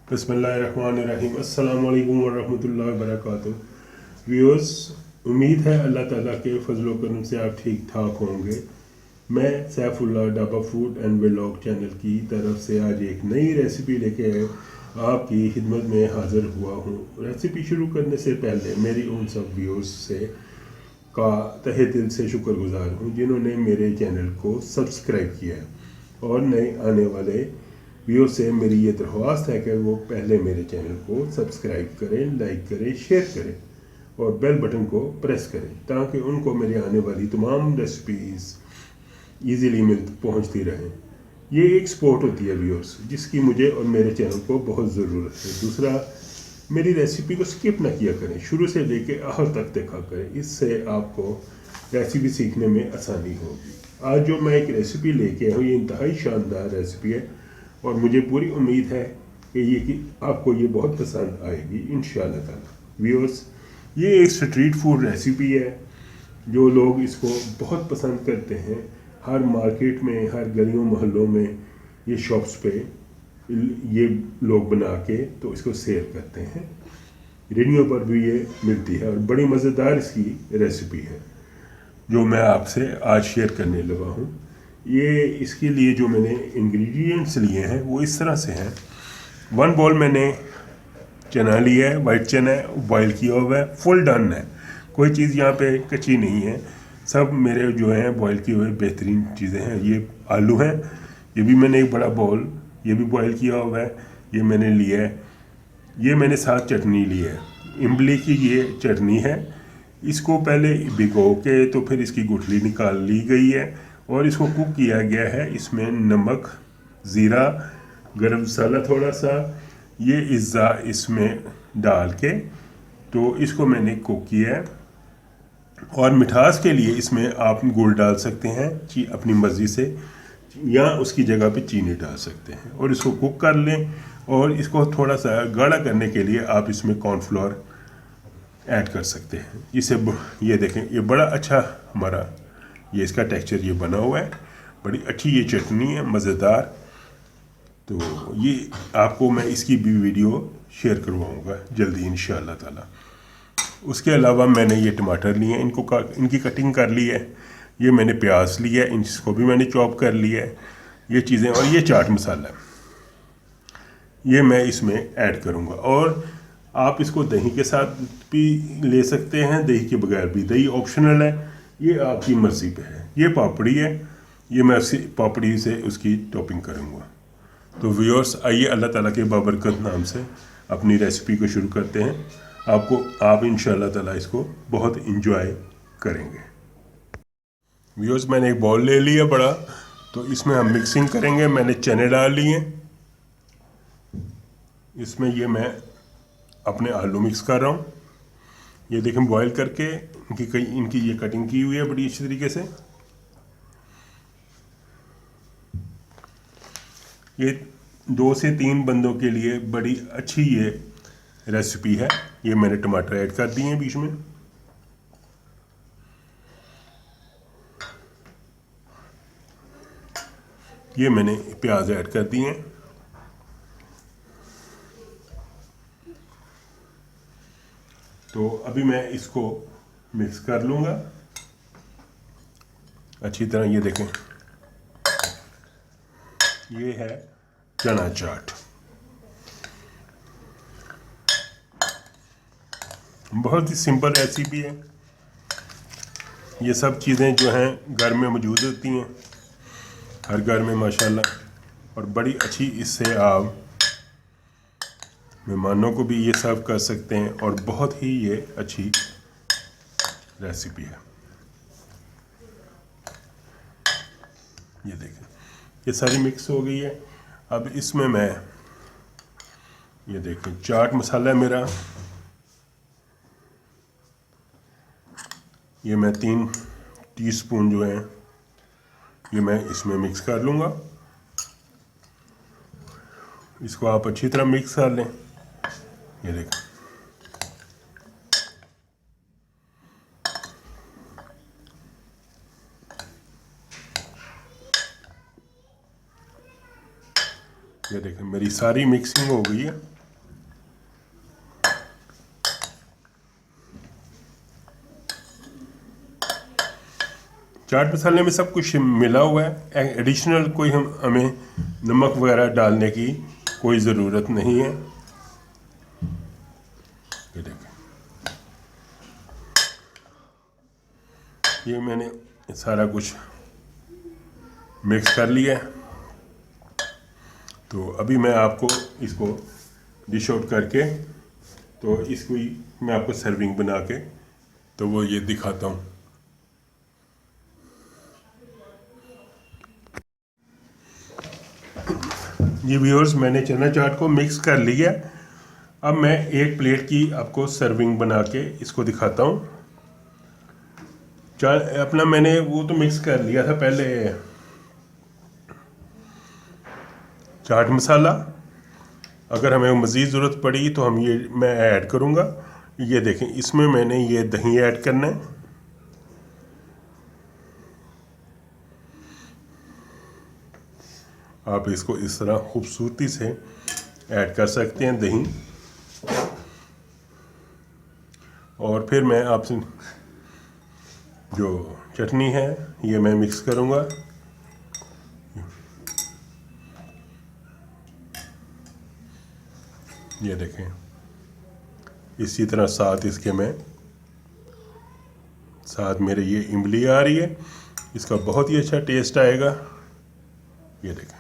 बिस्मिल्लाहिर्रहमानिर्रहीम अस्सलाम वालेकुम वरहमतुल्लाहि वबरकातुहू। व्यूअर्स, उम्मीद है अल्लाह ताला के फजल व करम से आप ठीक ठाक होंगे। मैं Saifullah dhaba food and vlog channel की तरफ से आज एक नई रेसिपी लेके आपकी खिदमत में हाज़िर हुआ हूँ। रेसिपी शुरू करने से पहले मेरी उन सब व्यूअर्स से का तहे दिल से शुक्रगुजार हूँ जिन्होंने मेरे चैनल को सब्सक्राइब किया है और नए आने वाले व्यूअर से मेरी ये दरख्वास्त है कि वो पहले मेरे चैनल को सब्सक्राइब करें, लाइक करें, शेयर करें और बेल बटन को प्रेस करें ताकि उनको मेरी आने वाली तमाम रेसिपीज़ ईज़िली पहुंचती रहें। ये एक सपोर्ट होती है व्यूअर्स जिसकी मुझे और मेरे चैनल को बहुत ज़रूरत है। दूसरा, मेरी रेसिपी को स्किप ना किया करें, शुरू से लेके आखिर तक देखा करें, इससे आपको रेसिपी सीखने में आसानी होगी। आज जो मैं एक रेसिपी लेके आया हूँ ये इंतहाई शानदार रेसिपी है और मुझे पूरी उम्मीद है कि आपको ये बहुत पसंद आएगी इंशाअल्लाह ताला। व्यूअर्स, ये एक स्ट्रीट फूड रेसिपी है जो लोग इसको बहुत पसंद करते हैं। हर मार्केट में, हर गलियों मोहल्लों में ये शॉप्स पे ये लोग बना के तो इसको सेल करते हैं। रेडियो पर भी ये मिलती है और बड़ी मज़ेदार इसकी रेसिपी है जो मैं आपसे आज शेयर करने लगा हूँ। ये इसके लिए जो मैंने इंग्रेडिएंट्स लिए हैं वो इस तरह से हैं। 1 बाउल मैंने चना लिया है, वाइट चना है, बॉयल किया हुआ है, फुल डन है, कोई चीज़ यहाँ पे कच्ची नहीं है। सब मेरे जो हैं बॉयल किए हुए बेहतरीन चीज़ें हैं। ये आलू हैं, ये भी मैंने एक बड़ा बाउल ये भी बॉयल किया हुआ है, ये मैंने लिया है। ये मैंने साथ चटनी ली है, इमली की ये चटनी है। इसको पहले भिगो के तो फिर इसकी गुठली निकाल ली गई है और इसको कुक किया गया है। इसमें नमक, ज़ीरा, गरम मसाला थोड़ा सा, ये इज़्ज़ा इसमें डाल के तो इसको मैंने कुक किया है। और मिठास के लिए इसमें आप गुड़ डाल सकते हैं अपनी मर्ज़ी से, या उसकी जगह पे चीनी डाल सकते हैं और इसको कुक कर लें। और इसको थोड़ा सा गाढ़ा करने के लिए आप इसमें कॉर्नफ्लोर ऐड कर सकते हैं। इसे ये देखें, ये बड़ा अच्छा हमारा ये इसका टेक्सचर ये बना हुआ है। बड़ी अच्छी ये चटनी है, मज़ेदार। तो ये आपको मैं इसकी भी वीडियो शेयर करवाऊँगा जल्दी इंशाअल्लाह ताला। उसके अलावा मैंने ये टमाटर लिए हैं, इनकी कटिंग कर ली है। ये मैंने प्याज लिया है, इसको भी मैंने चॉप कर लिया है। ये चीज़ें, और ये चाट मसाला ये मैं इसमें ऐड करूँगा। और आप इसको दही के साथ भी ले सकते हैं, दही के बगैर भी। दही ऑप्शनल है, ये आपकी मर्ज़ी पे है। ये पापड़ी है, ये मैं उसी पापड़ी से उसकी टॉपिंग करूँगा। तो व्यूअर्स, आइए अल्लाह ताला के बाबरकत नाम से अपनी रेसिपी को शुरू करते हैं। आप इंशाअल्लाह ताला इसको बहुत इंजॉय करेंगे। व्यूअर्स, मैंने एक बाउल ले लिया बड़ा, तो इसमें हम मिक्सिंग करेंगे। मैंने चने डाल लिए, इसमें ये मैं अपने आलू मिक्स कर रहा हूँ। ये देखें, बॉईल करके इनकी ये कटिंग की हुई है बड़ी अच्छी तरीके से। ये 2 से 3 बंदों के लिए बड़ी अच्छी ये रेसिपी है। ये मैंने टमाटर ऐड कर दिए हैं बीच में। ये मैंने प्याज ऐड कर दिए हैं। तो अभी मैं इसको मिक्स कर लूँगा अच्छी तरह। ये देखें, ये है चना चाट। बहुत ही सिंपल रेसिपी है। ये सब चीज़ें जो हैं घर में मौजूद होती हैं, हर घर में माशाल्लाह। और बड़ी अच्छी इससे आप मेहमानों को भी ये सर्व कर सकते हैं और बहुत ही ये अच्छी रेसिपी है। ये देखें, ये सारी मिक्स हो गई है। अब इसमें मैं ये देखें, चाट मसाला है मेरा, ये मैं 3 टीस्पून जो है ये मैं इसमें मिक्स कर लूँगा। इसको आप अच्छी तरह मिक्स कर लें। ये देखें, ये देखें मेरी सारी मिक्सिंग हो गई है। चाट मसाले में सब कुछ मिला हुआ है, एडिशनल कोई हमें नमक वगैरह डालने की कोई ज़रूरत नहीं है। ये देखें, ये मैंने सारा कुछ मिक्स कर लिया है। तो अभी मैं आपको इसको डिश आउट करके तो इसको ही मैं आपको सर्विंग बना के तो वो ये दिखाता हूँ। ये व्यूअर्स, मैंने चना चाट को मिक्स कर लिया। अब मैं एक प्लेट की आपको सर्विंग बना के इसको दिखाता हूँ। अपना मैंने वो तो मिक्स कर लिया था पहले चाट मसाला। अगर हमें मज़ीद ज़रूरत पड़ी तो हम ये मैं ऐड करूँगा। ये देखें, इसमें मैंने ये दही ऐड करना है। आप इसको इस तरह खूबसूरती से ऐड कर सकते हैं दही। और फिर मैं आपसे जो चटनी है ये मैं मिक्स करूँगा। ये देखें, इसी तरह साथ मेरे ये इमली आ रही है, इसका बहुत ही अच्छा टेस्ट आएगा। ये देखें,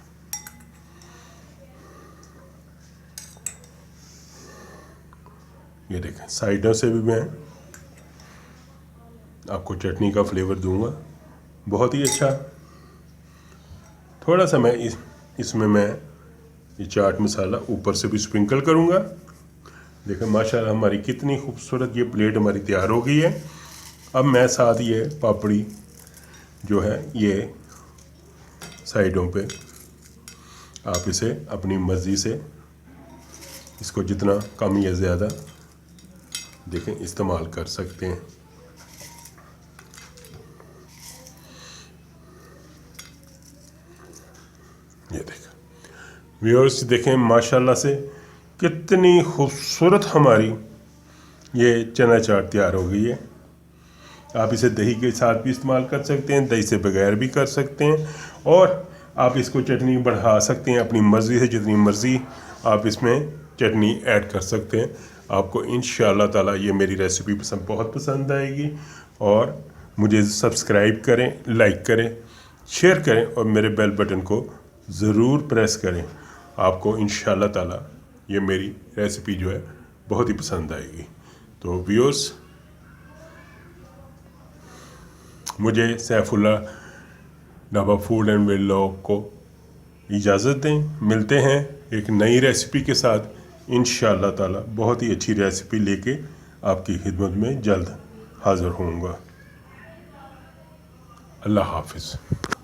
ये देखें, साइडों से भी मैं आपको चटनी का फ्लेवर दूंगा, बहुत ही अच्छा। थोड़ा सा मैं इसमें मैं ये चाट मसाला ऊपर से भी स्प्रिंकल करूंगा। देखें माशाल्लाह हमारी कितनी खूबसूरत ये प्लेट हमारी तैयार हो गई है। अब मैं साथ ये पापड़ी जो है ये साइडों पे आप इसे अपनी मर्ज़ी से इसको जितना कम या ज़्यादा देखें इस्तेमाल कर सकते हैं। ये देखें व्यूअर्स, देखें माशाल्लाह से कितनी खूबसूरत हमारी ये चना चाट तैयार हो गई है। आप इसे दही के साथ भी इस्तेमाल कर सकते हैं, दही से बगैर भी कर सकते हैं, और आप इसको चटनी बढ़ा सकते हैं अपनी मर्ज़ी से, जितनी मर्ज़ी आप इसमें चटनी ऐड कर सकते हैं। आपको इंशाअल्लाह ताला ये मेरी रेसिपी बहुत पसंद आएगी। और मुझे सब्सक्राइब करें, लाइक करें, शेयर करें और मेरे बेल बटन को ज़रूर प्रेस करें। आपको इंशाअल्लाह ताला ये मेरी रेसिपी जो है बहुत ही पसंद आएगी। तो व्यूअर्स, मुझे Saifullah dhaba food and vlog को इजाज़त दें। मिलते हैं एक नई रेसिपी के साथ इंशाअल्लाह ताला। बहुत ही अच्छी रेसिपी लेके आपकी खिदमत में जल्द हाज़िर होऊंगा। अल्लाह हाफ़िज़।